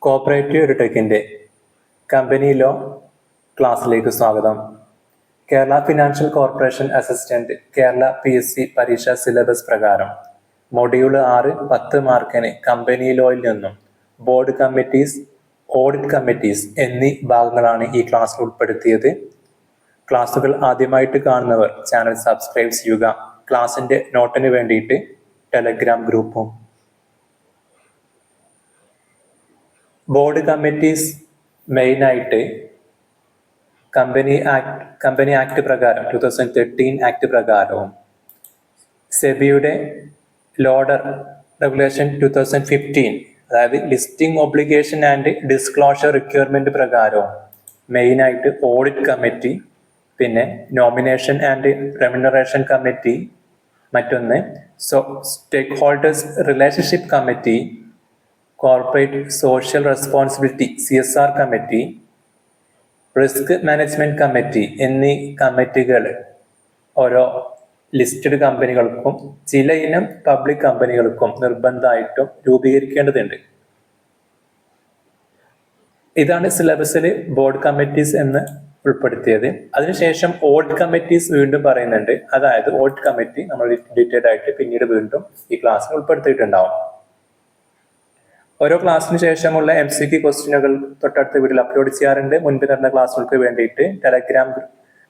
Cooperative എഡ്യൂടെക്കിൻ്റെ company law ക്ലാസ്സിലേക്ക് സ്വാഗതം. Kerala financial corporation assistant Kerala PSC പരീക്ഷാ സിലബസ് പ്രകാരം മൊഡ്യൂൾ 6 10 മാർക്കിന് കമ്പനി ലോയിൽ നിന്നും ബോർഡ് കമ്മിറ്റീസ്, ഓഡിറ്റ് കമ്മിറ്റീസ് എന്നീ ഭാഗങ്ങളാണ് ഈ ക്ലാസ്സിൽ ഉൾപ്പെടുത്തിയത്. ക്ലാസ്സുകൾ ആദ്യമായിട്ട് കാണുന്നവർ ചാനൽ സബ്സ്ക്രൈബ് ചെയ്യുക. ക്ലാസിന്റെ നോട്ടിന് വേണ്ടിയിട്ട് ടെലഗ്രാം ഗ്രൂപ്പും. ബോർഡ് കമ്മിറ്റീസ് മെയിനായിട്ട് കമ്പനി ആക്ട് പ്രകാരം 2013 ആക്ട് പ്രകാരവും സെബിയുടെ ലോഡർ റെഗുലേഷൻ 2015 അതായത് listing obligation and disclosure requirement പ്രകാരവും മെയിനായിട്ട് ഓഡിറ്റ് കമ്മിറ്റി, പിന്നെ നോമിനേഷൻ ആൻഡ് റെമ്യൂണറേഷൻ കമ്മിറ്റി, മറ്റൊന്ന് stakeholders relationship committee, corporate social responsibility CSR committee, risk management committee എന്നീ കമ്മിറ്റികൾ ഓരോ ലിസ്റ്റഡ് കമ്പനികൾക്കും ചില ഇനം പബ്ലിക് കമ്പനികൾക്കും നിർബന്ധമായിട്ടും രൂപീകരിക്കേണ്ടതുണ്ട്. ഇതാണ് സിലബസിൽ ബോർഡ് കമ്മിറ്റീസ് എന്ന് ഉൾപ്പെടുത്തിയത്. അതിനുശേഷം ഓഡിറ്റ് കമ്മിറ്റീസ് വീണ്ടും പറയുന്നുണ്ട്. അതായത് ഓഡിറ്റ് കമ്മിറ്റി നമ്മൾ ഡീറ്റെയിൽഡ് ആയിട്ട് പിന്നീട് വീണ്ടും ഈ ക്ലാസ്സിൽ ഉൾപ്പെടുത്തിയിട്ടുണ്ടാവും. ഓരോ ക്ലാസ്സിന് ശേഷമുള്ള MCQ ക്വസ്റ്റ്യനുകൾ തൊട്ടടുത്ത വീഡിയോയിൽ അപ്ലോഡ് ചെയ്യാറുണ്ട്. മുൻപ് നടന്ന ക്ലാസ്സുകൾക്ക് വേണ്ടിയിട്ട് ടെലഗ്രാം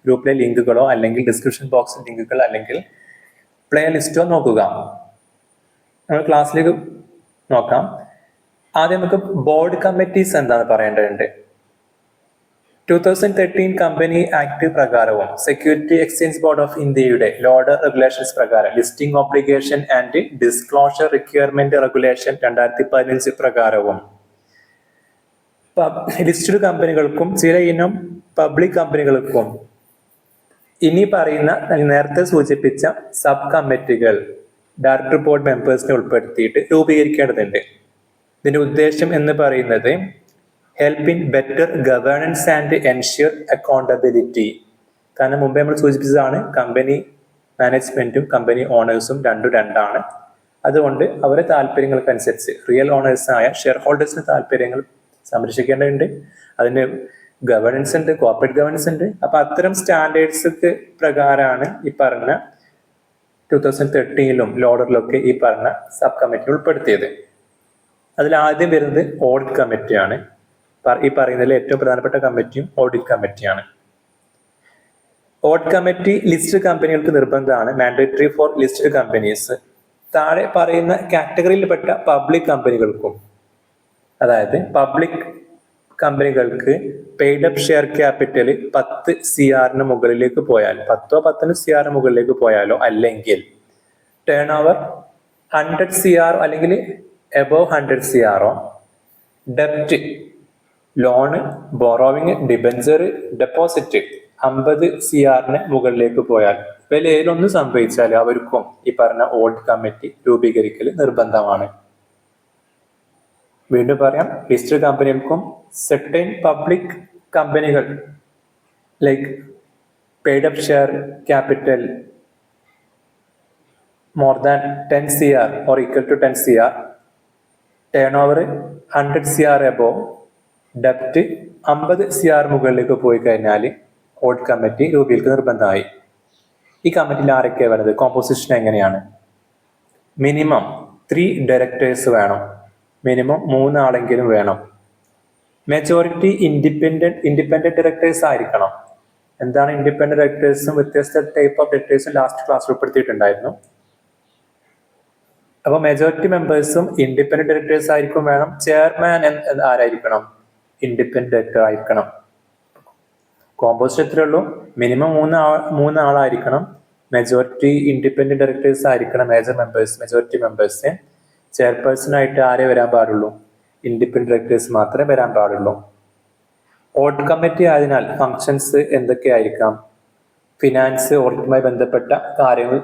ഗ്രൂപ്പിലെ ലിങ്കുകളോ അല്ലെങ്കിൽ ഡിസ്ക്രിപ്ഷൻ ബോക്സിൽ ലിങ്കുകൾ അല്ലെങ്കിൽ പ്ലേ ലിസ്റ്റോ നോക്കുക. നമ്മൾ ക്ലാസ്സിലേക്ക് നോക്കാം. ആദ്യം നമുക്ക് ബോർഡ് കമ്മിറ്റീസ് എന്താണെന്ന് പറയേണ്ടതുണ്ട്. 2013 കമ്പനി ആക്ട് പ്രകാരവും സെക്യൂരിറ്റി എക്സ്ചേഞ്ച് ബോർഡ് ഓഫ് ഇന്ത്യയുടെ ലോഡർ റെഗുലേഷൻസ് പ്രകാരം listing obligation and disclosure requirement regulation 2015 പ്രകാരവും ലിസ്റ്റഡ് കമ്പനികൾക്കും ചില ഇനം പബ്ലിക് കമ്പനികൾക്കും ഇനി പറയുന്ന നേരത്തെ സൂചിപ്പിച്ച സബ് കമ്മിറ്റികൾ ഡയറക്ടർ ബോർഡ് മെമ്പേഴ്സിനെ ഉൾപ്പെടുത്തിയിട്ട് രൂപീകരിക്കേണ്ടതുണ്ട്. ഇതിന്റെ ഉദ്ദേശം എന്ന് പറയുന്നത് help in better governance and ensure accountability. കാരണം മുമ്പേ നമ്മൾ സൂചിപ്പിച്ചതാണ് കമ്പനി മാനേജ്മെന്റും കമ്പനി ഓണേഴ്സും രണ്ടാണ്. അതുകൊണ്ട് അവരുടെ താല്പര്യങ്ങൾക്കനുസരിച്ച് റിയൽ ഓണേഴ്സായ ഷെയർ ഹോൾഡേഴ്സിന്റെ താല്പര്യങ്ങൾ സംരക്ഷിക്കേണ്ടതുണ്ട്. അതിന് ഗവേണൻസ് ഉണ്ട്, കോർപ്പറേറ്റ് ഗവേണൻസ് ഉണ്ട്. അപ്പൊ അത്തരം സ്റ്റാൻഡേർഡ്സ് പ്രകാരമാണ് ഈ പറഞ്ഞ 2013 ലോഡറിലൊക്കെ ഈ പറഞ്ഞ സബ് കമ്മിറ്റി ഉൾപ്പെടുത്തിയത്. അതിൽ ആദ്യം വരുന്നത് ഓഡിറ്റ് കമ്മിറ്റിയാണ്. ഈ പറയുന്നതിൽ ഏറ്റവും പ്രധാനപ്പെട്ട കമ്മിറ്റിയും ഓഡിറ്റ് കമ്മിറ്റിയാണ്. ഓഡിറ്റ് കമ്മിറ്റി ലിസ്റ്റഡ് കമ്പനികൾക്ക് നിർബന്ധമാണ്, മാൻഡേറ്ററി ഫോർ ലിസ്റ്റഡ് കമ്പനീസ്. താഴെ പറയുന്ന കാറ്റഗറിയിൽപ്പെട്ട പബ്ലിക് കമ്പനികൾക്കും, അതായത് പബ്ലിക് കമ്പനികൾക്ക് paid up share capital 10 CR മുകളിലേക്ക് പോയാൽ 10 CR മുകളിലേക്ക് പോയാലോ അല്ലെങ്കിൽ ടേൺ ഓവർ 100 CR അല്ലെങ്കിൽ എബോവ് 100 CR, ഡെപ്റ്റ്, loan, borrowing, debenture, deposit 50 CR മുകളിലേക്ക് പോയാൽ ഇവയിൽ ഏതൊന്നും സംഭവിച്ചാൽ അവർക്കും ഈ പറഞ്ഞ ഓഡിറ്റ് കമ്മിറ്റി രൂപീകരിക്കൽ നിർബന്ധമാണ്. വീണ്ടും പറയാം, ലിസ്റ്റഡ് കമ്പനികൾക്കും സെർട്ടൈൻ പബ്ലിക് കമ്പനികൾ like paid up share capital more than 10 CR or equal to 10 CR, turnover 100 CR above, ഡെപ്റ്റ് 50 CR മുകളിലേക്ക് പോയി കഴിഞ്ഞാൽ ഓഡിറ്റ് കമ്മിറ്റി രൂപീകരിക്കുക നിർബന്ധമായി. ഈ കമ്മിറ്റിയിൽ ആരൊക്കെയാണ് വരുന്നത്, കോമ്പോസിഷൻ എങ്ങനെയാണ്? മിനിമം 3 ഡയറക്ടേഴ്സ് വേണം, മിനിമം 3 ആളെങ്കിലും വേണം. മെജോറിറ്റി ഇൻഡിപെൻഡന്റ് ഡയറക്ടേഴ്സ് ആയിരിക്കണം. എന്താണ് ഇൻഡിപെൻഡന്റ് ഡയറക്ടേഴ്സും വ്യത്യസ്ത ടൈപ്പ് ഓഫ് ഡയറക്ടേഴ്സും ലാസ്റ്റ് ക്ലാസ് ഉൾപ്പെടുത്തിയിട്ടുണ്ടായിരുന്നു. അപ്പൊ മെജോറിറ്റി മെമ്പേഴ്സും ഇൻഡിപെൻഡന്റ് ഡയറക്ടേഴ്സ് ആയിരിക്കും വേണം. ചെയർമാൻ ആരായിരിക്കണം? ഇൻഡിപെൻഡന്റ് ഡയറക്ടർ ആയിരിക്കണം. കോമ്പോസിഷൻ എത്രയേ ഉള്ളൂ, മിനിമം 3 ആളായിരിക്കണം. മെജോറിറ്റി ഇൻഡിപെൻഡന്റ് ഡയറക്ടേഴ്സ് ആയിരിക്കണം മെജോറിറ്റി മെമ്പേഴ്സ്. ചെയർപേഴ്സൺ ആയിട്ട് ആരേ വരാൻ പാടുള്ളൂ, ഇൻഡിപെൻഡന്റ് ഡയറക്ടേഴ്സ് മാത്രമേ വരാൻ പാടുള്ളൂ. ഓഡിറ്റ് കമ്മിറ്റി ആയതിനാൽ ഫങ്ഷൻസ് എന്തൊക്കെയായിരിക്കാം? ഫിനാൻസ്, ഓഡിറ്റുമായി ബന്ധപ്പെട്ട കാര്യങ്ങൾ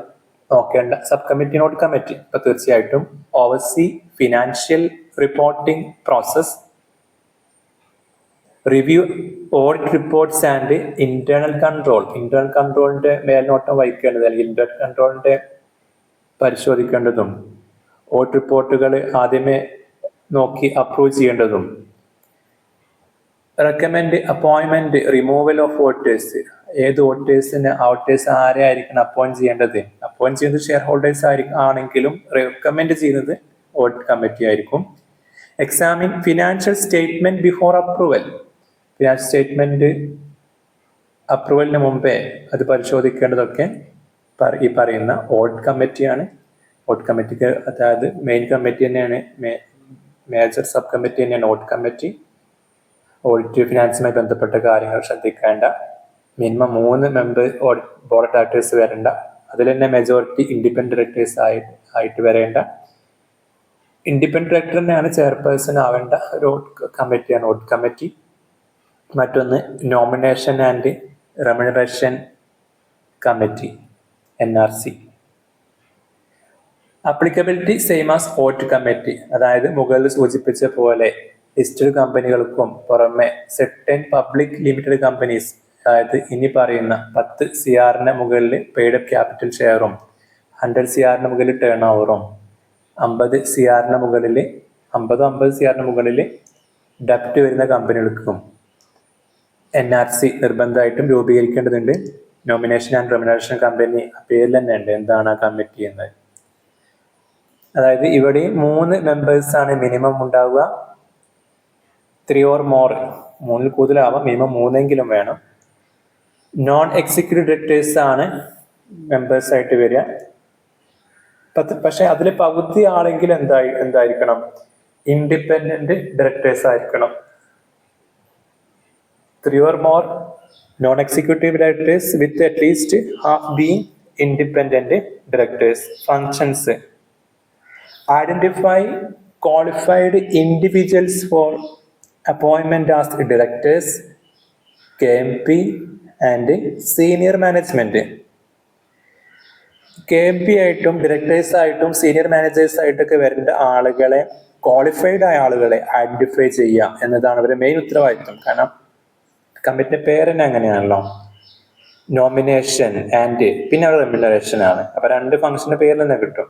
നോക്കേണ്ട സബ് കമ്മിറ്റി ഓഡിറ്റ് കമ്മിറ്റി. ഇപ്പൊ തീർച്ചയായിട്ടും oversee financial reporting process, review audit reports and internal കൺട്രോളിന്റെ മേൽനോട്ടം വഹിക്കേണ്ടത് അല്ലെങ്കിൽ ഇന്റേണൽ കൺട്രോളിന്റെ പരിശോധിക്കേണ്ടതും ഓഡിറ്റ് റിപ്പോർട്ടുകൾ ആദ്യമേ നോക്കി അപ്രൂവ് ചെയ്യേണ്ടതും റെക്കമെൻഡ് അപ്പോയിൻമെന്റ് റിമൂവൽ ഓഫ് വോട്ടേഴ്സ്. ഏത് വോട്ടേഴ്സിന് വോട്ടേഴ്സ് ആരെ ആയിരിക്കണം അപ്പോയിന്റ് ചെയ്യേണ്ടത്? അപ്പോയിന്റ് ചെയ്യുന്നത് ഷെയർ ഹോൾഡേഴ്സ് ആണെങ്കിലും റെക്കമെൻഡ് ചെയ്യുന്നത് ഓഡിറ്റ് കമ്മിറ്റി ആയിരിക്കും. Examine financial statement before approval. Financial statement അപ്രൂവലിന് മുമ്പേ അത് പരിശോധിക്കേണ്ടതൊക്കെ ഈ പറയുന്ന ഓഡിറ്റ് കമ്മിറ്റിയാണ്. ഓഡിറ്റ് കമ്മിറ്റിക്ക്, അതായത് മെയിൻ കമ്മിറ്റി തന്നെയാണ്, മേജർ സബ് കമ്മിറ്റി തന്നെയാണ് ഓഡിറ്റ് കമ്മിറ്റി. ഓഡിറ്റ് ഫിനാൻസുമായി ബന്ധപ്പെട്ട കാര്യങ്ങൾ ശ്രദ്ധിക്കേണ്ട. Minimum 3 member board of directors വരേണ്ട. അതിൽ തന്നെ മെജോറിറ്റി ഇൻഡിപെൻഡന്റ് ഡയറക്ടേഴ്സ് ആയിട്ട് വരേണ്ട. ഇൻഡിപെൻഡന്റ് ഡയറക്ടർ തന്നെയാണ് ചെയർപേഴ്സൺ ആവേണ്ട ഒരു കമ്മിറ്റിയാണ് ഓഡിറ്റ് കമ്മിറ്റി. മറ്റൊന്ന് nomination and remuneration committee, NRC. Applicability same as audit committee. അതായത് മുകളിൽ സൂചിപ്പിച്ച പോലെ ലിസ്റ്റഡ് കമ്പനികൾക്കും പുറമെ സെർട്ടൻ പബ്ലിക് ലിമിറ്റഡ് കമ്പനീസ്, അതായത് ഇനി പറയുന്ന 10 CR മുകളിൽ പെയ്ഡ് അപ്പ് ക്യാപിറ്റൽ ഷെയറും 100 CR മുകളിൽ ടേൺ ഓവറും 50 CR മുകളിൽ 50 CR മുകളിൽ ഡെപ്റ്റ് വരുന്ന കമ്പനികൾക്കും NRC നിർബന്ധമായിട്ടും രൂപീകരിക്കേണ്ടതുണ്ട്. നോമിനേഷൻ ആൻഡ് റെമ്യൂണറേഷൻ കമ്പനി പേരിൽ തന്നെ ഉണ്ട് എന്താണ് ആ കമ്മിറ്റി എന്നത്. അതായത് ഇവിടെ 3 മെമ്പേഴ്സാണ് മിനിമം ഉണ്ടാവുക. 3 or more, 3 കൂടുതലാവാം, മിനിമം 3 വേണം. നോൺ എക്സിക്യൂട്ടീവ് ഡയറക്ടേഴ്സ് ആണ് മെമ്പേഴ്സ് ആയിട്ട് വരിക. പക്ഷെ അതിൽ പകുതി ആളെങ്കിലും എന്തായിരിക്കണം? ഇൻഡിപെൻഡന്റ് ഡയറക്ടേഴ്സ് ആയിരിക്കണം. 3 or more non executive directors with at least half being independent directors. Functions: identify qualified individuals for appointment as directors, KMP and senior management. KMP ആയിട്ടും ഡയറക്ടേഴ്സ് ആയിട്ടും സീനിയർ മാനേജേഴ്സ് ആയിട്ടൊക്കെ വരേണ്ട ആളുകളെ, ക്വാളിഫൈഡ് ആയ ആളുകളെ ഐഡന്റിഫൈ ചെയ്യുക എന്നതാണ് അവരുടെ മെയിൻ ഉത്തരവാദിത്വം. കാരണം കമ്മിറ്റിന്റെ പേര് തന്നെ അങ്ങനെയാണല്ലോ, നോമിനേഷൻ ആൻഡ് പിന്നെ റെമ്യൂണറേഷൻ ആണ്. അപ്പൊ 2 ഫംഗ്ഷന്റെ പേര് തന്നെ കിട്ടും.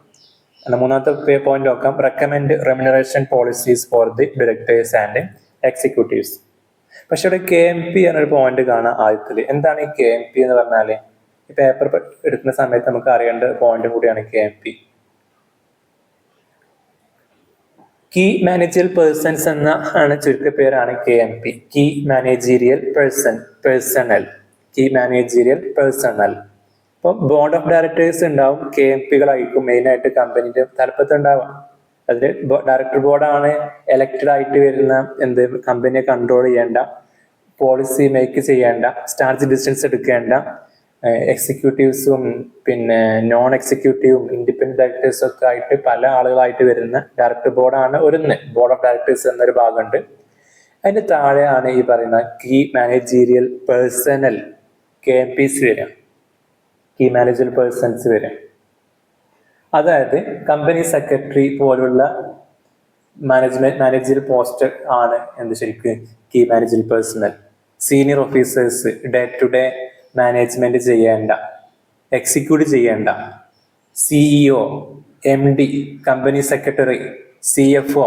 മൂന്നാമത്തെ പോയിന്റ് നോക്കാം. Recommend remuneration policies for the directors and executives. പക്ഷെ ഇവിടെ KMP എന്നൊരു പോയിന്റ് കാണാം ആദ്യത്തിൽ. എന്താണ് ഈ KMP എന്ന് പറഞ്ഞാല്? ഈ പേപ്പർ എടുക്കുന്ന സമയത്ത് നമുക്ക് അറിയേണ്ട പോയിന്റ് കൂടിയാണ് KMP. കീ മാനേജറിയൽ പേഴ്സൺസ് എന്ന ചുരുക്കപ്പേരാണ് KMP. Key managerial personnel. Key managerial personnel. ഇപ്പം ബോർഡ് ഓഫ് ഡയറക്ടേഴ്സ് ഉണ്ടാവും, KMPകളായിരിക്കും മെയിനായിട്ട് കമ്പനിന്റെ തലപ്പത്ത് ഉണ്ടാവുക. അതിൽ ഡയറക്ടർ ബോർഡാണ് എലക്റ്റഡ് ആയിട്ട് വരുന്ന കമ്പനിയെ കൺട്രോൾ ചെയ്യേണ്ട, പോളിസി മേക്ക് ചെയ്യേണ്ട, സ്ട്രാറ്റജി ഡിസിഷൻസ് എടുക്കേണ്ട. എക്സിക്യൂട്ടീവ്സും പിന്നെ നോൺ എക്സിക്യൂട്ടീവും ഇൻഡിപെൻഡന്റ് ഡയറക്ടേഴ്സും ഒക്കെ ആയിട്ട് പല ആളുകളായിട്ട് വരുന്ന ഡയറക്ടർ ബോർഡാണ് ബോർഡ് ഓഫ് ഡയറക്ടേഴ്സ് എന്നൊരു ഭാഗമുണ്ട്. അതിന്റെ താഴെയാണ് ഈ പറയുന്ന കീ മാനേജീരിയൽ പേഴ്സണൽ KMPs വരിക, കീ മാനേജർ പേഴ്സൺസ് വരും. അതായത് കമ്പനി സെക്രട്ടറി പോലുള്ള മാനേജർ പോസ്റ്റ് ആണ് ശരിക്കും key manager personnel. Senior officers day to day management ചെയ്യേണ്ട, എക്സിക്യൂട്ട് ചെയ്യേണ്ട, CEO, MD, company secretary, CFO,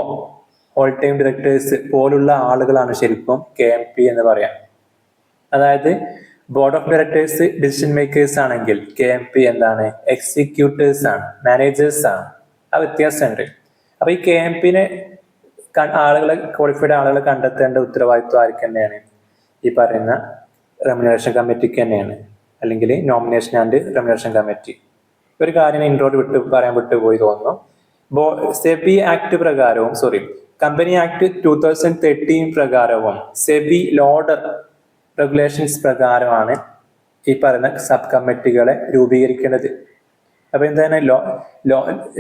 whole time directors പോലുള്ള ആളുകളാണ് ശരിക്കും KMP എന്ന് പറയാം. അതായത് board of directors decision makers ആണെങ്കിൽ KMP എന്താണ്? എക്സിക്യൂട്ടേഴ്സ് ആണ്, മാനേജേഴ്സ് ആണ്. ആ വ്യത്യാസമുണ്ട്. അപ്പൊ ഈ KMPനെ ആളുകളെ, ക്വാളിഫൈഡ് ആളുകളെ കണ്ടെത്തേണ്ട ഉത്തരവാദിത്വം ആർക്ക് തന്നെയാണ്? ഈ പറയുന്ന റെമ്യൂണറേഷൻ കമ്മിറ്റിക്ക് തന്നെയാണ്, അല്ലെങ്കിൽ നോമിനേഷൻ ആൻഡ് റെമ്യൂണറേഷൻ കമ്മിറ്റി. ഒരു കാര്യം ഇൻട്രോഡ് പറയാൻ വിട്ടുപോയി തോന്നുന്നു. സെബി ആക്ട് പ്രകാരവും കമ്പനി ആക്ട് 2013 പ്രകാരവും സെബി ലോഡർ റെഗുലേഷൻസ് പ്രകാരമാണ് ഈ പറയുന്ന സബ് കമ്മിറ്റികളെ രൂപീകരിക്കേണ്ടത്. അപ്പൊ എന്താണ്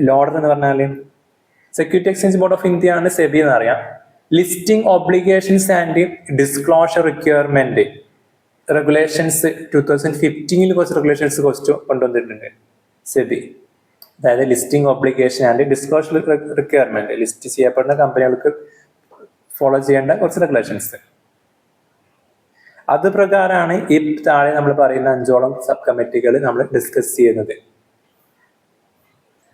ലോഡർ എന്ന് പറഞ്ഞാല്? Security exchange board of India ആണ് സെബി എന്ന് അറിയാം. Listing obligations and disclosure requirement regulations 2015 കുറച്ച് റെഗുലേഷൻസ് കൊണ്ടുവന്നിട്ടുണ്ട് സെബി. അതായത് listing obligation and disclosure requirement, list ചെയ്യപ്പെടുന്ന കമ്പനികൾക്ക് ഫോളോ ചെയ്യേണ്ട കുറച്ച് റെഗുലേഷൻസ്. അത് പ്രകാരമാണ് ഈ താഴെ നമ്മൾ പറയുന്ന 5ഓളം സബ് കമ്മിറ്റികൾ നമ്മൾ ഡിസ്കസ് ചെയ്യുന്നത്.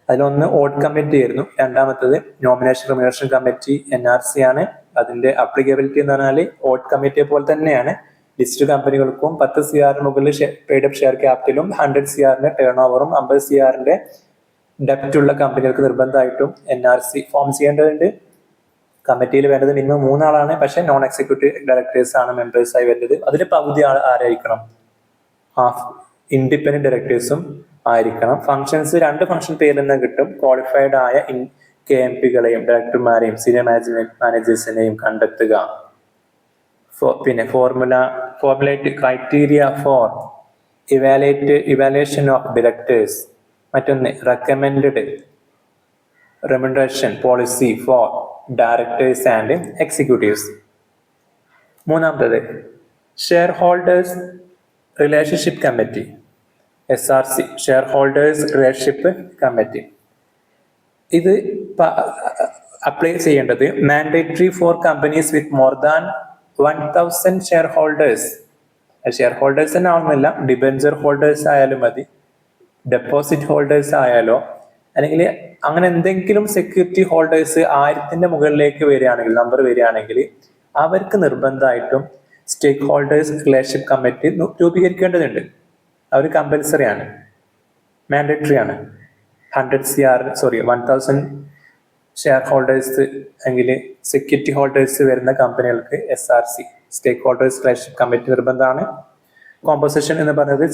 അതിലൊന്ന് ഓഡിറ്റ് കമ്മിറ്റി ആയിരുന്നു, രണ്ടാമത്തത് നോമിനേഷൻ റെമ്യൂണറേഷൻ കമ്മിറ്റി NRC ആണ്, അതിന്റെ അപ്ലിക്കബിലിറ്റി എന്ന് പറഞ്ഞാൽ ഓട്ട് കമ്മിറ്റിയെ പോലെ തന്നെയാണ്. ലിസ്റ്റ് കമ്പനികൾക്കും 10 CR മുകളിൽ പെയ്ഡ് അപ്പ് ഷെയർ ക്യാപിറ്റലും 100 CR ടേൺ ഓവറും 50 CR ഡെപ്റ്റ് ഉള്ള കമ്പനികൾക്ക് നിർബന്ധമായിട്ടും NRC ഫോം ചെയ്യേണ്ടതുണ്ട്. കമ്മിറ്റിയിൽ വേണ്ടത് മിനിമം 3 ആളാണ്. പക്ഷെ നോൺ എക്സിക്യൂട്ടീവ് ഡയറക്ടേഴ്സ് ആണ് മെമ്പേഴ്സ് ആയി വരുന്നത്. അതിൽ പകുതി ആരായിരിക്കണം? ഇൻഡിപെൻഡന്റ് ഡയറക്ടേഴ്സും ആയിരിക്കണം. ഫംഗ്ഷൻസ് 2 ഫംഗ്ഷൻ പേരിൽ നിന്ന് കിട്ടും. ക്വാളിഫൈഡ് ആയ KMPകളെയും ഡയറക്ടർമാരെയും സീനിയർ മാനേജേഴ്സിനെയും കണ്ടെത്തുക. പിന്നെ formulate criteria for evaluation of directors. മറ്റൊന്ന് recommended remuneration policy for directors and executives. മൂന്നാമത്തത് shareholders relationship committee, SRC, shareholders relationship committee. ഇത് അപ്ലൈ ചെയ്യേണ്ടത് mandatory for companies with more than 1000 shareholders. Shareholders തന്നെ ആവുന്നില്ല, debenture holders ആയാലും മതി, deposit holders ആയാലോ, അല്ലെങ്കിൽ അങ്ങനെ എന്തെങ്കിലും സെക്യൂരിറ്റി ഹോൾഡേഴ്സ് 1000 മുകളിലേക്ക് വരികയാണെങ്കിൽ, നമ്പർ വരികയാണെങ്കിൽ അവർക്ക് നിർബന്ധമായിട്ടും സ്റ്റേക്ക് ഹോൾഡേഴ്സ് റിലേഷൻഷിപ്പ് കമ്മിറ്റി രൂപീകരിക്കേണ്ടതുണ്ട്. അവർ കമ്പൽസറി ആണ്, മാൻഡേറ്ററി ആണ്. 1000 ഷെയർ ഹോൾഡേഴ്സ് എങ്കിൽ സെക്യൂരിറ്റി ഹോൾഡേഴ്സ് വരുന്ന കമ്പനികൾക്ക് SRC stakeholders relationship committee നിർബന്ധമാണ്. കോമ്പോസിഷൻ എന്ന് പറയുന്നത്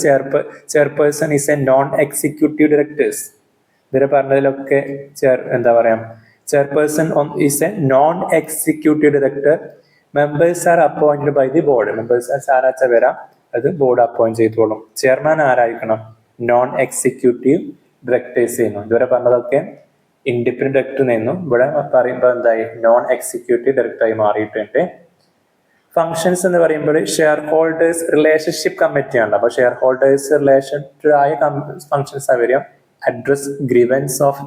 chairperson is a non executive directors. ഇവരെ പറഞ്ഞതിലൊക്കെ chairperson is a non executive director. Members are appointed by the board. Members ആരാച്ച വരാം, അത് ബോർഡ് അപ്പോയിന്റ് ചെയ്തോളും. ചെയർമാൻ ആരായിരിക്കണം? നോൺ എക്സിക്യൂട്ടീവ് ഡയറക്ടേഴ്സ് ചെയ്യുന്നു. ഇതുവരെ പറഞ്ഞതൊക്കെ ഇൻഡിപെൻഡന്റ് ഡയറക്ടർ നിന്നും ഇവിടെ പറയുമ്പോൾ എന്തായി? നോൺ എക്സിക്യൂട്ടീവ് ഡയറക്ടറായി മാറിയിട്ടുണ്ട്. ഫങ്ഷൻസ് എന്ന് പറയുമ്പോൾ ഷെയർ ഹോൾഡേഴ്സ് റിലേഷൻഷിപ്പ് കമ്മിറ്റിയാണ്. അപ്പൊ ഷെയർ ഹോൾഡേഴ്സ് റിലേഷൻഡ് ആയ ഫങ്ഷൻസ് വരിക. Address grievance of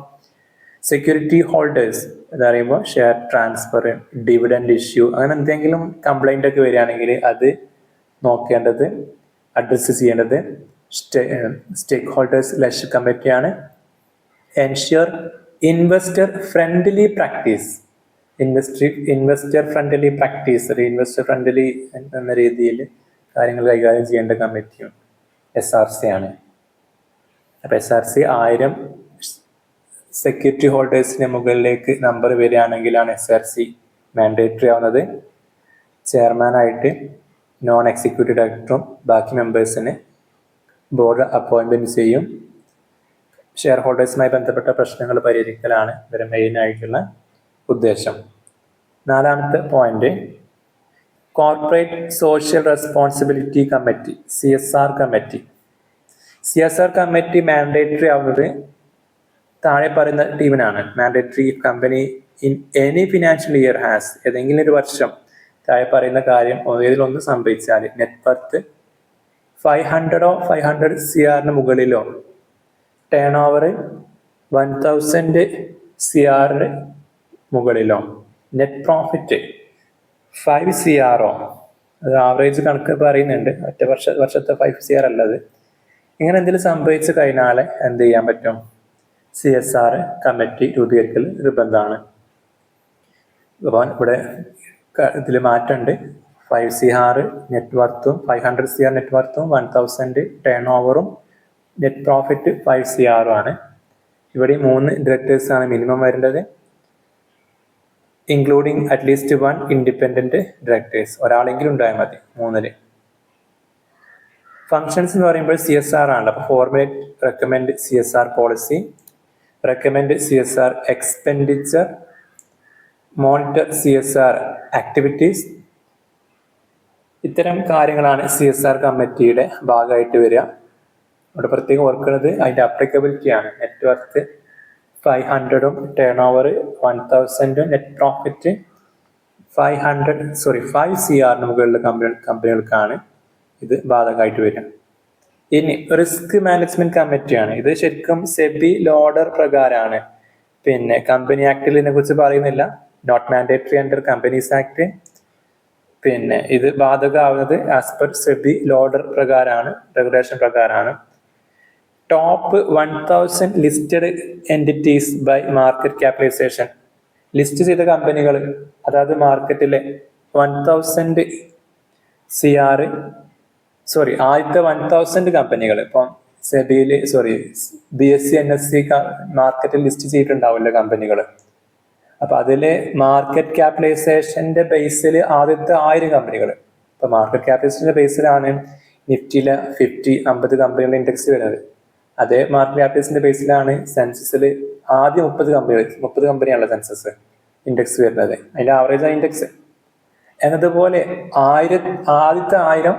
security holders എന്ന് പറയുമ്പോൾ ഷെയർ ട്രാൻസ്ഫർ, ഡിവിഡൻഡ് ഇഷ്യൂ, അങ്ങനെ എന്തെങ്കിലും കംപ്ലൈന്റ് ഒക്കെ വരികയാണെങ്കിൽ അത് നോക്കേണ്ടത്, അഡ്രസ് ചെയ്യേണ്ടത് സ്റ്റേക്ക് ഹോൾഡേഴ്സ് റിലേഷൻ കമ്മിറ്റിയാണ്. Ensure investor friendly practice, investor friendly practice, investor friendly എന്ന രീതിയിൽ കാര്യങ്ങൾ കൈകാര്യം ചെയ്യേണ്ട കമ്മിറ്റിയും SRC ആണ്. അപ്പൊ SRC 1000 സെക്യൂരിറ്റി ഹോൾഡേഴ്സിന് മുകളിലേക്ക് നമ്പർ വരികയാണെങ്കിലാണ് SRC മാൻഡേറ്ററി ആവുന്നത്. ചെയർമാനായിട്ട് നോൺ എക്സിക്യൂട്ടീവ് ഡയറക്ടറും ബാക്കി മെമ്പേഴ്സിന് ബോർഡ് അപ്പോയിൻമെന്റ് ചെയ്യും. ഷെയർ ഹോൾഡേഴ്സുമായി ബന്ധപ്പെട്ട പ്രശ്നങ്ങൾ പരിഹരിക്കലാണ് ഇവരുടെ മെയിൻ ആയിട്ടുള്ള ഉദ്ദേശം. 4ാമത്തെ point corporate social responsibility committee, CSR committee. CSR committee mandatory ആവുന്നത് താഴെ പറയുന്ന ടീമിനാണ്. Mandatory company in any financial year has, ഏതെങ്കിലും ഒരു വർഷം താഴെ പറയുന്ന കാര്യം ഏതിലൊന്ന് സംഭവിച്ചാൽ നെറ്റ് വർത്ത് 500 CR മുകളിലോ, ടേൺ ഓവർ 1000 CR മുകളിലോ, നെറ്റ് പ്രോഫിറ്റ് 5 CR, അത് ആവറേജ് കണക്ക് പറയുന്നുണ്ട്, ഒറ്റ വർഷത്തെ 5 CR അല്ലത്. ഇങ്ങനെ എന്തെങ്കിലും സംഭവിച്ചു കഴിഞ്ഞാൽ എന്ത് ചെയ്യാൻ പറ്റും? CSR കമ്മിറ്റി രൂപീകരിക്കൽ നിർബന്ധമാണ്. അപ്പോൾ ഇവിടെ ഇതിൽ മാറ്റമുണ്ട്. 5 CR നെറ്റ് വർത്തും 500 CR നെറ്റ് വർത്തും 1000 ടേൺ ഓവറും നെറ്റ് പ്രോഫിറ്റ് 5 CR ആണ്. ഇവിടെ 3 ഡയറക്ടേഴ്സ് ആണ് മിനിമം വരേണ്ടത്, ഇൻക്ലൂഡിങ് അറ്റ്ലീസ്റ്റ് 1 ഇൻഡിപെൻഡന്റ് ഡയറക്ടേഴ്സ്. ഒരാളെങ്കിലും ഉണ്ടായാൽ മതി 3-ല്. ഫങ്ഷൻസ് എന്ന് പറയുമ്പോൾ CSR ആണ്. അപ്പോൾ formulate recommend CSR policy, recommend CSR expenditure, monitor CSR activities. ഇത്തരം കാര്യങ്ങളാണ് CSR കമ്മിറ്റിയുടെ ഭാഗമായിട്ട് വരിക. ഇവിടെ പ്രത്യേകം ഓർക്കുന്നത് അതിന്റെ അപ്ലിക്കബിലിറ്റി ആണ്. Net worth 500 turn over 1000 net profit 5 CR മുകളിലുള്ള കമ്പനികൾക്കാണ് ഇത് ബാധകമായിട്ട് വരിക. ഇനി റിസ്ക് മാനേജ്മെന്റ് കമ്മിറ്റിയാണ്. ഇത് ശരിക്കും സെബി ലോഡർ പ്രകാരമാണ്. പിന്നെ കമ്പനി ആക്ടിൽ ഇതിനെ കുറിച്ച് പറയുന്നില്ല, not mandatory under companies act. പിന്നെ ഇത് ബാധകമാവുന്നത് ആസ് പെർ സെബി ലോഡർ പ്രകാരമാണ്, റെഗുലേഷൻ പ്രകാരമാണ്. Top 1000 listed entities by market capitalisation list ചെയ്ത കമ്പനികൾ, അതായത് മാർക്കറ്റിലെ 1000 CR, ആദ്യത്തെ 1000 കമ്പനികൾ ഇപ്പം സെബിയില് BSE NSE മാർക്കറ്റിൽ ലിസ്റ്റ് ചെയ്തിട്ടുണ്ടാവില്ല കമ്പനികൾ. അപ്പൊ അതില് മാർക്കറ്റ് ക്യാപിറ്റലൈസേഷന്റെ ബേസിൽ ആദ്യത്തെ 1000 കമ്പനികൾ, ഇപ്പൊ മാർക്കറ്റ് ക്യാപിറ്റലൈസേഷന്റെ ബേസിലാണ് നിഫ്റ്റിയിലെ 50 കമ്പനികളുടെ ഇൻഡെക്സ് വരുന്നത്. അതേ മാർക്കറ്റ് ക്യാപിറ്റലൈസേഷന്റെ ബേസിലാണ് സെൻസസിൽ ആദ്യം 30 കമ്പനിയാണല്ലോ സെൻസസ് ഇൻഡെക്സ് വരുന്നത്, അതിന്റെ ആവറേജ് ഇൻഡെക്സ്. എന്നതുപോലെ ആദ്യത്തെ 1000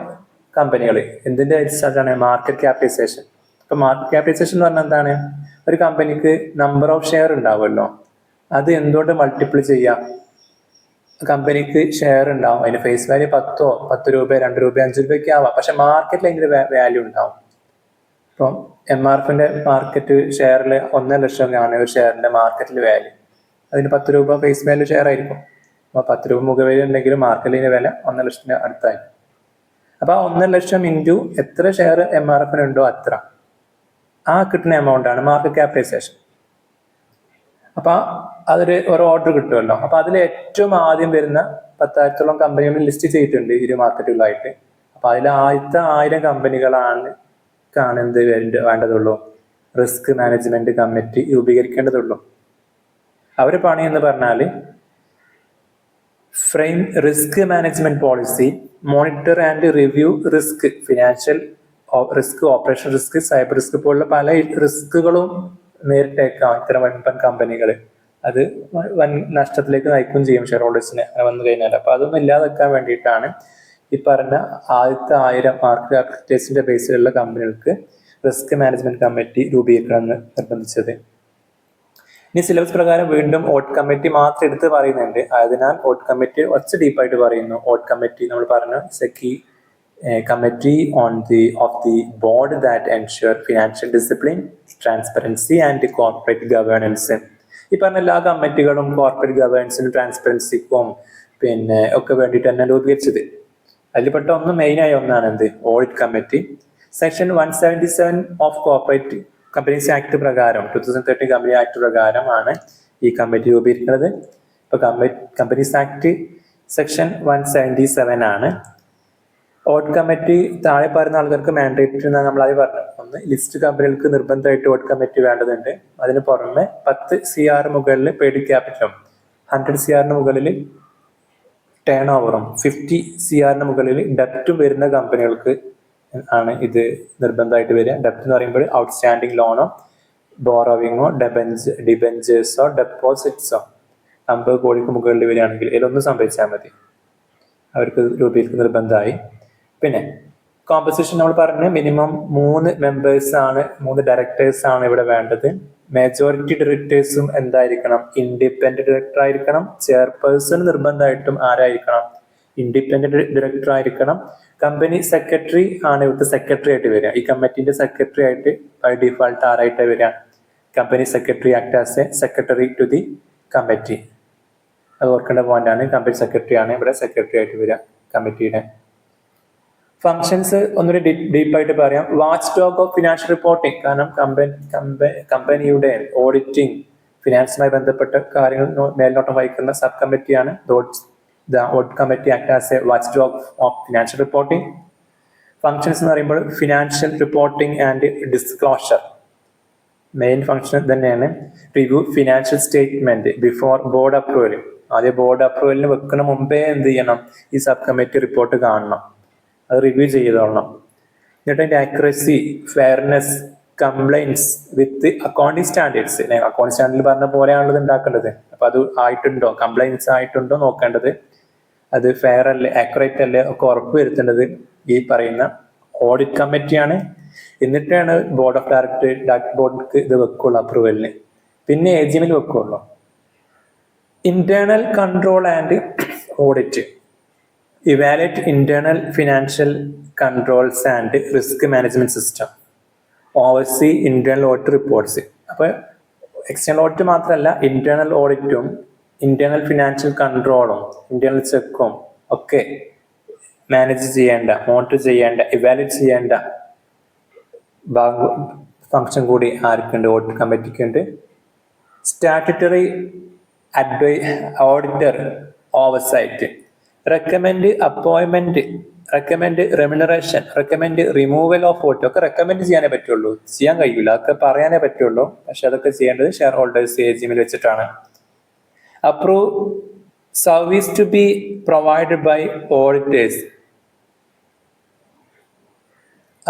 കമ്പനികൾ എന്തിന്റെ അടിസ്ഥാനത്തിലാണ്? Market capitalisation. ഇപ്പൊ മാർക്കറ്റ് ക്യാപിറ്റലൈസേഷൻ എന്ന് പറഞ്ഞാൽ എന്താണ്? ഒരു കമ്പനിക്ക് നമ്പർ ഓഫ് ഷെയർ ഉണ്ടാവുമല്ലോ, അത് എന്തുകൊണ്ട് മൾട്ടിപ്പിൾ ചെയ്യാം? കമ്പനിക്ക് ഷെയർ ഉണ്ടാവും, അതിന് ഫേസ് വാല്യൂ 10 രൂപ, 2 രൂപ, 5 രൂപയ്ക്ക് ആവാം, പക്ഷെ മാർക്കറ്റിൽ അതിന്റെ വാല്യൂ ഉണ്ടാവും. ഇപ്പം MRFന്റെ മാർക്കറ്റ് ഷെയറിൽ 1 ലക്ഷം ആണ് ഒരു ഷെയറിന്റെ മാർക്കറ്റിൽ വാല്യൂ, അതിന് 10 രൂപ ഫേസ് വാല്യൂ ഷെയർ ആയിരിക്കും. അപ്പൊ 10 രൂപ മുഖവില ഉണ്ടെങ്കിലും മാർക്കറ്റിന്റെ വില 1 ലക്ഷത്തിന് അടുത്തായി. അപ്പൊ 1 ലക്ഷം ഇൻറ്റു എത്ര ഷെയർ MRFനുണ്ടോ അത്ര, ആ കിട്ടുന്ന എമൗണ്ട് ആണ് മാർക്കറ്റ് ക്യാപിറ്റലൈസേഷൻ. അപ്പൊ ഒരു ഓർഡർ കിട്ടുമല്ലോ. അപ്പൊ അതിൽ ഏറ്റവും ആദ്യം വരുന്ന 10,000 കമ്പനികൾ ലിസ്റ്റ് ചെയ്തിട്ടുണ്ട് ഇരു മാർക്കറ്റുകളായിട്ട്. അപ്പൊ അതിൽ ആദ്യത്തെ 1000 കമ്പനികളാണ് എന്ത് വേണ്ടതുള്ളൂ? റിസ്ക് മാനേജ്മെന്റ് കമ്മിറ്റി രൂപീകരിക്കേണ്ടതുള്ളൂ. അവര് പണി എന്ന് പറഞ്ഞാൽ frame risk management policy, monitor and review risk, financial risk, operation risk, cyber risk പോലുള്ള പല റിസ്കുകളും നേരിട്ടേക്കാം ഇത്തരം വൻപൻ കമ്പനികൾ. അത് വൻ നഷ്ടത്തിലേക്ക് നയിക്കുകയും ചെയ്യും ഷെയർ ഹോൾഡേഴ്സിനെ വന്നു കഴിഞ്ഞാൽ. അപ്പൊ അതൊന്നും ഇല്ലാതെക്കാൻ വേണ്ടിയിട്ടാണ് ഈ പറഞ്ഞ ആദ്യത്തെ 1000 മാർക്കറ്റ് ക്യാപിറ്റലൈസേഷന്റെ ബേസിലുള്ള കമ്പനികൾക്ക് റിസ്ക് മാനേജ്മെന്റ് കമ്മിറ്റി രൂപീകരിക്കണമെന്ന് നിർബന്ധിച്ചത്. ഇനി സിലബസ് പ്രകാരം വീണ്ടും ഓട്ട് കമ്മിറ്റി മാത്രം എടുത്ത് പറയുന്നുണ്ട്. അതിനാൽ ഓട്ട് കമ്മിറ്റി കുറച്ച് ഡീപ്പായിട്ട് പറയുന്നു. ഓട്ട് കമ്മിറ്റി നമ്മൾ പറഞ്ഞു, സെക്കി committee of the board that ensure financial discipline, transparency and corporate governance. ഈ പറഞ്ഞ എല്ലാ കമ്മിറ്റികളും കോർപ്പറേറ്റ് ഗവേണൻസിനും ട്രാൻസ്പെറൻസിക്കും ഒക്കെ വേണ്ടിയിട്ട് തന്നെ രൂപീകരിച്ചത്. അതിൽപ്പെട്ട മെയിനായ ഒന്നാണ് എന്ത്? Audit committee. Section 177 of corporate companies act പ്രകാരം 2013 കമ്പനി ആക്ട് പ്രകാരമാണ് ഈ കമ്മിറ്റി രൂപീകരിക്കുന്നത്. ഇപ്പൊ കമ്പനീസ് ആക്ട് സെക്ഷൻ 177 ആണ്. ഓഡിറ്റ് കമ്മിറ്റി താഴെ പറയുന്ന ആൾക്കാർക്ക് മാൻഡേറ്ററി നമ്മൾ ആദ്യം പറഞ്ഞു. ഒന്ന്, ലിസ്റ്റ് കമ്പനികൾക്ക് നിർബന്ധമായിട്ട് ഓഡിറ്റ് കമ്മിറ്റി വേണ്ടതുണ്ട്. അതിന് പുറമെ 10 CR മുകളിൽ പെയ്ഡ് ക്യാപിറ്റലും, 100 CR മുകളിൽ ടേൺ ഓവറും, 50 CR മുകളിൽ ഡെപ്റ്റും വരുന്ന കമ്പനികൾക്ക് ആണ് ഇത് നിർബന്ധമായിട്ട് വരിക. ഡെപ്റ്റ് എന്ന് പറയുമ്പോൾ ഔട്ട്സ്റ്റാൻഡിങ് ലോണോ ബോറോവിങ്ങോ ഡിബെഞ്ചേഴ്സോ ഡെപ്പോസിറ്റ്സോ 50 കോടിക്ക് മുകളിൽ വരികയാണെങ്കിൽ ഇതിലൊന്നും സംഭവിച്ചാൽ മതി, അവർക്ക് രൂപീകരിക്കുന്ന നിർബന്ധമായി. പിന്നെ കോമ്പസിഷൻ നമ്മൾ പറഞ്ഞ് മിനിമം 3 മെമ്പേഴ്സ് ആണ്, 3 ഡയറക്ടേഴ്സ് ആണ് ഇവിടെ വേണ്ടത്. മെജോറിറ്റി ഡയറക്ടേഴ്സും എന്തായിരിക്കണം? ഇൻഡിപെൻഡന്റ് ഡയറക്ടർ ആയിരിക്കണം. ചെയർപേഴ്സൺ നിർബന്ധമായിട്ടും ആരായിരിക്കണം? ഇൻഡിപെൻഡന്റ് ഡയറക്ടർ ആയിരിക്കണം. കമ്പനി സെക്രട്ടറി ആണ് ഇവിടുത്തെ സെക്രട്ടറി ആയിട്ട് വരിക. ഈ കമ്മിറ്റിന്റെ സെക്രട്ടറി ആയിട്ട് ബൈ ഡിഫാൾട്ട് ആരായിട്ട് വരിക? Company secretary act as a secretary to the committee. അത് ഓർക്കേണ്ട പോയിന്റ് ആണ്. കമ്പനി സെക്രട്ടറി ആണ് ഇവിടെ സെക്രട്ടറി ആയിട്ട് വരിക കമ്മിറ്റിയുടെ. ഫങ്ഷൻസ് ഒന്നുകൂടി ഡീപ്പായിട്ട് പറയാം. Watch dog of financial reporting. കാരണം കമ്പനിയുടെ ഓഡിറ്റിംഗ്, ഫിനാൻസുമായി ബന്ധപ്പെട്ട കാര്യങ്ങൾ മേൽനോട്ടം വഹിക്കുന്ന സബ് കമ്മിറ്റിയാണ് the audit committee act as a watchdog of financial reporting. Functions എന്ന് പറയുമ്പോൾ financial reporting and disclosure main function തന്നെയാണ്. Review financial statement before board approval. ആദ്യം ബോർഡ് അപ്രൂവലിന് വെക്കുന്ന മുമ്പേ എന്ത് ചെയ്യണം? ഈ സബ് കമ്മിറ്റി റിപ്പോർട്ട് കാണണം, അത് റിവ്യൂ ചെയ്തോളണം. എന്നിട്ട് അതിന്റെ ആക്യുറസി, ഫെയർനെസ്, കംപ്ലൈൻസ് വിത്ത് അക്കൗണ്ടിങ് സ്റ്റാൻഡേർഡ്സ്. അക്കൗണ്ടിങ് സ്റ്റാൻഡേർഡ് പറഞ്ഞ പോലെയാണുള്ളത് ഉണ്ടാക്കേണ്ടത്. അപ്പൊ അത് ആയിട്ടുണ്ടോ, കംപ്ലൈൻസ് ആയിട്ടുണ്ടോ നോക്കേണ്ടത്. അത് ഫെയർ അല്ലേ, ആക്യുറേറ്റ് അല്ലേ ഒക്കെ ഉറപ്പ് വരുത്തേണ്ടത് ഈ പറയുന്ന ഓഡിറ്റ് കമ്മിറ്റിയാണ്. എന്നിട്ടാണ് ബോർഡ് ഓഫ് ബോർഡിക്ക് ഇത് വെക്കുള്ളൂ അപ്രൂവലിന്. പിന്നെ AGM വെക്കുള്ളൂ. Internal control and audit. Evaluate internal financial controls and risk management system. Oversee internal audit reports. അപ്പൊ എക്സ്റ്റേണൽ ഓഡിറ്റ് മാത്രമല്ല, ഇന്റേണൽ ഓഡിറ്റും ഇന്റേണൽ ഫിനാൻഷ്യൽ കൺട്രോളും ഇന്റേണൽ ചെക്കും ഒക്കെ മാനേജ് ചെയ്യേണ്ട, മോണിറ്റർ ചെയ്യേണ്ട, ഇവാലുവേറ്റ് ചെയ്യേണ്ട ഫംഗ്ഷൻ കൂടി ആർക്കുണ്ട്? ഓഡിറ്റ് കമ്മിറ്റിക്ക് ഉണ്ട്. സ്റ്റാറ്റ്യൂട്ടറി ഓഡിറ്റർ ഓവർസൈറ്റ്, റെക്കമെൻഡ് അപ്പോയിൻമെന്റ്, recommend remuneration, recommend removal of vote ഒക്കെ റെക്കമെൻഡ് ചെയ്യാനേ പറ്റുള്ളൂ, ചെയ്യാൻ കഴിയില്ല, അതൊക്കെ പറയാനേ പറ്റുള്ളൂ. പക്ഷെ അതൊക്കെ ചെയ്യേണ്ടത് ഷെയർ ഹോൾഡേഴ്സ് AGM വെച്ചിട്ടാണ്. Approve service to be provided by auditors,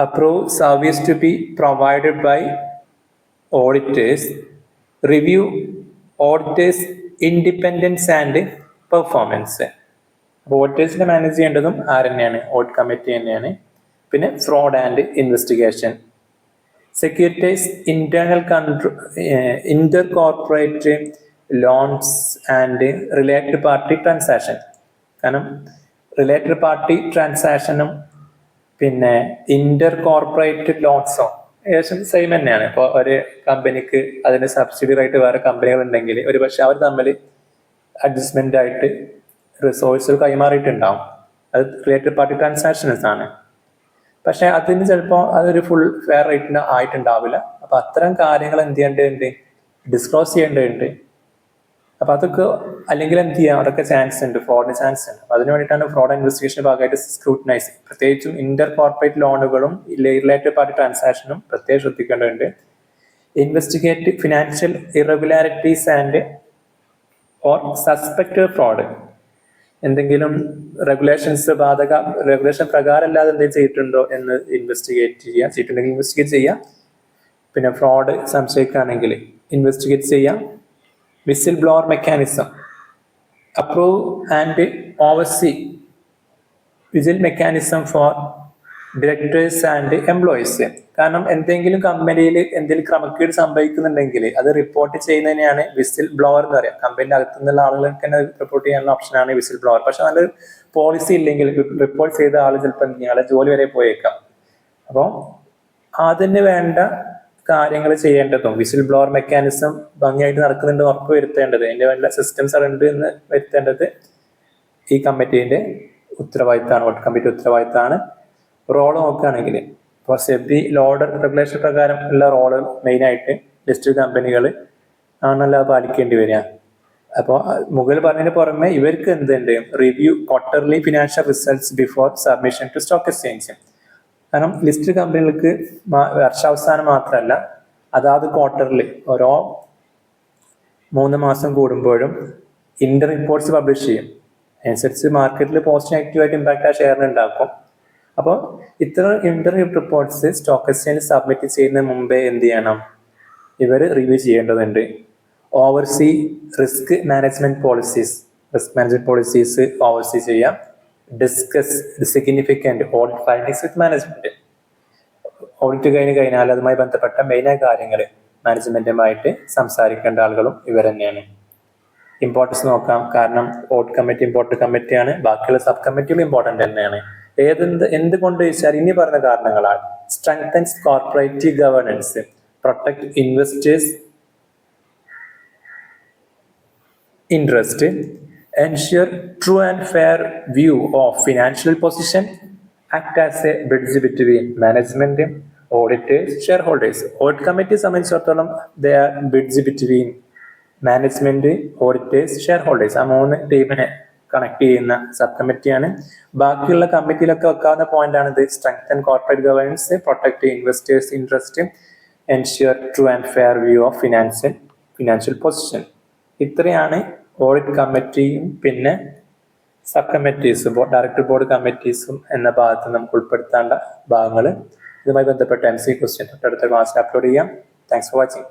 approve service to be provided by auditors, review auditors independence and performance. ഓഡിറ്റേഴ്സിനെ മാനേജ് ചെയ്യേണ്ടതും ആര് തന്നെയാണ്? ഓഡിറ്റ് കമ്മിറ്റി തന്നെയാണ്. പിന്നെ fraud and investigation, securitise internal control, inter corporate loans and related party transaction. കാരണം related party ട്രാൻസാക്ഷനും പിന്നെ inter corporate ലോൺസോ ഏകദേശം സെയിം തന്നെയാണ്. ഇപ്പോൾ ഒരു കമ്പനിക്ക് അതിന് സബ്സിഡറി ആയിട്ട് വേറെ കമ്പനികൾ ഉണ്ടെങ്കിൽ ഒരു പക്ഷെ അവർ തമ്മിൽ അഡ്ജസ്റ്റ്മെന്റ് ആയിട്ട് റിസോഴ്സുകൾ കൈമാറിയിട്ടുണ്ടാവും. അത് റിലേറ്റഡ് പാർട്ടി ട്രാൻസാക്ഷൻസ് ആണ്. പക്ഷെ അതിന് ചിലപ്പോൾ അതൊരു ഫുൾ ഫെയർ റേറ്റിന് ആയിട്ടുണ്ടാവില്ല. അപ്പൊ അത്തരം കാര്യങ്ങൾ എന്ത് ചെയ്യേണ്ടതുണ്ട്? ഡിസ്ക്ലോസ് ചെയ്യേണ്ടതുണ്ട്. അപ്പൊ അതൊക്കെ അല്ലെങ്കിൽ എന്ത് ചെയ്യാം, അതൊക്കെ ചാൻസ് ഉണ്ട്, ഫ്രോഡിന് ചാൻസ് ഉണ്ട്. അപ്പൊ അതിന് വേണ്ടിയിട്ടാണ് ഫ്രോഡ് ഇൻവെസ്റ്റിഗേഷന്റെ ഭാഗമായിട്ട് സ്ക്രൂട്ടനൈസ്, പ്രത്യേകിച്ചും ഇന്റർ കോർപ്പറേറ്റ് ലോണുകളും റിലേറ്റഡ് പാർട്ടി ട്രാൻസാക്ഷനും പ്രത്യേകം ശ്രദ്ധിക്കേണ്ടതുണ്ട്. Investigate financial irregularities and or suspected fraud, എന്തെങ്കിലും റെഗുലേഷൻസ് റെഗുലേഷൻ പ്രകാരം അല്ലാതെ എന്തെങ്കിലും ചെയ്തിട്ടുണ്ടോ എന്ന് ഇൻവെസ്റ്റിഗേറ്റ് ചെയ്യാം, ചെയ്തിട്ടുണ്ടെങ്കിൽ ഇൻവെസ്റ്റിഗേറ്റ് ചെയ്യാം. പിന്നെ ഫ്രോഡ് സംശയിക്കുകയാണെങ്കിൽ ഇൻവെസ്റ്റിഗേറ്റ് ചെയ്യാം. Whistle blower mechanism, approve and oversee whistle mechanism for directors and employees. കാരണം എന്തെങ്കിലും കമ്പനിയിൽ എന്തെങ്കിലും ക്രമക്കേട് സംഭവിക്കുന്നുണ്ടെങ്കിൽ അത് റിപ്പോർട്ട് ചെയ്യുന്നതിനെയാണ് വിസിൽ ബ്ലോവർ എന്ന് പറയാം. കമ്പനിയുടെ അകത്തു നിന്നുള്ള ആളുകൾക്ക് തന്നെ റിപ്പോർട്ട് ചെയ്യാനുള്ള ഓപ്ഷനാണ് വിസിൽ ബ്ലോവർ. പക്ഷെ നല്ലൊരു പോളിസി ഇല്ലെങ്കിൽ റിപ്പോർട്ട് ചെയ്ത ആൾ ചിലപ്പോൾ നിങ്ങളെ ജോലി വരെ പോയേക്കാം. അപ്പോൾ അതിന് വേണ്ട കാര്യങ്ങൾ ചെയ്യേണ്ടതും വിസിൽ ബ്ലോവർ മെക്കാനിസം ഭംഗിയായിട്ട് നടക്കുന്നുണ്ട് ഉറപ്പ് വരുത്തേണ്ടത്, അതിന്റെ വേണ്ട സിസ്റ്റംസ് ഉണ്ട് എന്ന് വരുത്തേണ്ടത് ഈ കമ്മിറ്റീന്റെ ഉത്തരവാദിത്തമാണ്, ഓഡിറ്റ് കമ്മിറ്റി ഉത്തരവാദിത്തമാണ്. റോള് നോക്കുകയാണെങ്കിൽ ഇപ്പോൾ സെബി ലോഡ് റെഗുലേഷൻ പ്രകാരം ഉള്ള റോള് മെയിനായിട്ട് ലിസ്റ്റഡ് കമ്പനികൾ ആണല്ലോ പാലിക്കേണ്ടി വരിക. അപ്പോൾ മുകളിൽ പറഞ്ഞതിന് പുറമെ ഇവർക്ക് എന്തുണ്ട്? Review quarterly financial results before submission to stock exchange. കാരണം ലിസ്റ്റഡ് കമ്പനികൾക്ക് വർഷാവസാനം മാത്രമല്ല, അതാത് ക്വാർട്ടറിൽ ഓരോ 3 മാസം കൂടുമ്പോഴും ഇന്റർ റിപ്പോർട്ട്സ് പബ്ലിഷ് ചെയ്യും. അതനുസരിച്ച് മാർക്കറ്റിൽ പോസിറ്റീവ് നെഗറ്റീവായിട്ട് ഇമ്പാക്ട് ആ ഷെയറിന് ഉണ്ടാക്കും. അപ്പോൾ ഇത്തരം Inter reports stock exchange submit ചെയ്യുന്നതിന് മുമ്പേ എന്ത് ചെയ്യണം? ഇവർ റിവ്യൂ ചെയ്യേണ്ടതുണ്ട്. Oversee risk management policies, risk management policies oversee ചെയ്യാം. ഡിസ്കസ് സിഗ്നിഫിക്കന്റ് ഓഡിറ്റ് ഫൈൻഡിങ്സ് വിത്ത് മാനേജ്മെന്റ്, ഓഡിറ്റ് കഴിഞ്ഞാൽ അതുമായി ബന്ധപ്പെട്ട മെയിനായ കാര്യങ്ങൾ മാനേജ്മെന്റുമായിട്ട് സംസാരിക്കേണ്ട ആളുകളും ഇവർ തന്നെയാണ്. ഇമ്പോർട്ടൻസ് നോക്കാം. കാരണം ഓഡിറ്റ് കമ്മിറ്റി ഇമ്പോർട്ടന്റ് കമ്മിറ്റിയാണ്, ബാക്കിയുള്ള സബ് കമ്മിറ്റികളും ഇമ്പോർട്ടന്റ് തന്നെയാണ്. എന്തുകൊണ്ട് ചോദിച്ചാൽ ഇനി പറഞ്ഞ കാരണങ്ങളാണ്. Strengthens corporate governance, protect investors interest, ensure true and fair view of financial position, act as a bridge between management, auditors, shareholders. Audit committee സംബന്ധിച്ചിടത്തോളം they are bridge between management, auditors, shareholders. ആ 3 ടീമിനെ connect ചെയ്യുന്ന sub കമ്മിറ്റിയാണ്. ബാക്കിയുള്ള കമ്മിറ്റിയിലൊക്കെ വെക്കാവുന്ന point ആണ് ഇത്. Strengthen corporate governance, protect investors interest, ensure true and fair view of financial position. ഇത്രയാണ് audit കമ്മിറ്റിയും പിന്നെ സബ് കമ്മിറ്റീസും ഡയറക്ടർ ബോർഡ് കമ്മിറ്റീസും എന്ന ഭാഗത്ത് നമുക്ക് ഉൾപ്പെടുത്തേണ്ട ഭാഗങ്ങൾ. ഇതുമായി ബന്ധപ്പെട്ട MC ക്വസ്റ്റ്യൻ അടുത്ത ക്ലാസ്സിൽ അപ്ലോഡ് ചെയ്യാം. Thanks for watching.